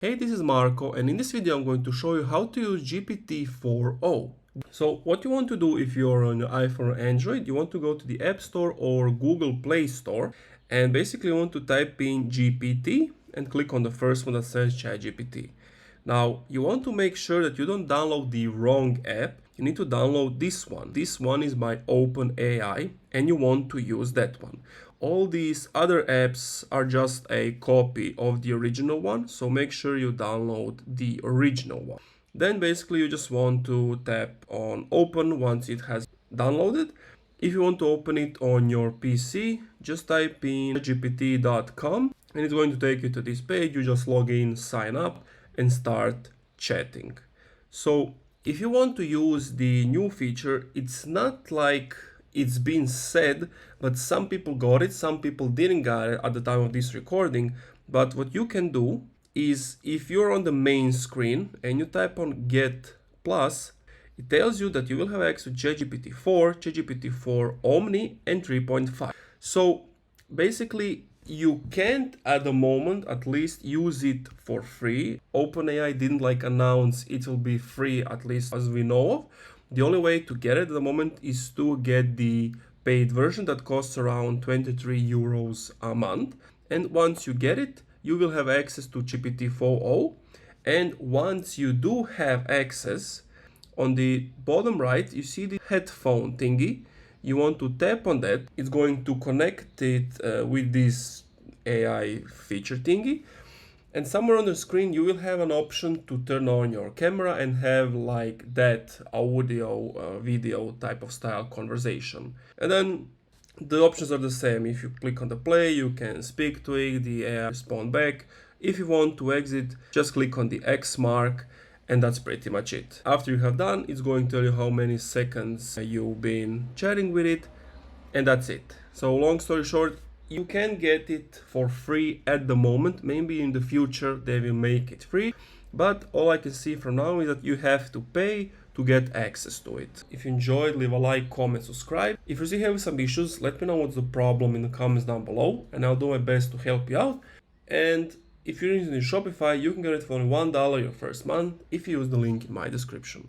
Hey, this is Marco, and in this video I'm going to show you how to use GPT-4o. So what you want to do if you're on your iPhone or Android, you want to go to the App Store or Google Play Store and basically you want to type in GPT and click on the first one that says ChatGPT. Now you want to make sure that you don't download the wrong app. You need to download this one. This one is by OpenAI and you want to use that one. All these other apps are just a copy of the original one, so make sure you download the original one. Then basically you just want to tap on open once it has downloaded. If you want to open it on your PC, just type in gpt.com and it's going to take you to this page. You just log in, sign up and start chatting. So if you want to use the new feature, it's not like it's been said, but some people got it, some people didn't get it at the time of this recording. But what you can do is if you're on the main screen and you type on get plus, it tells you that you will have access to ChatGPT-4, ChatGPT-4 Omni and 3.5. So basically you can't at the moment at least use it for free. OpenAI didn't announce it will be free, at least as we know of. The only way to get it at the moment is to get the paid version that costs around 23 euros a month. And once you get it, you will have access to GPT-4o. And once you do have access, on the bottom right, you see the headphone thingy. You want to tap on that. It's going to connect it with this AI feature thingy. And somewhere on the screen, you will have an option to turn on your camera and have that audio, video type of style conversation. And then the options are the same. If you click on the play, you can speak to it, the AI respond back. If you want to exit, just click on the X mark. And that's pretty much it. After you have done, it's going to tell you how many seconds you've been chatting with it. And that's it. So long story short, you can get it for free at the moment. Maybe in the future they will make it free. But all I can see from now is that you have to pay to get access to it. If you enjoyed, leave a like, comment, subscribe. If you're still having some issues, let me know what's the problem in the comments down below. And I'll do my best to help you out. And if you're using Shopify, you can get it for only $1 your first month if you use the link in my description.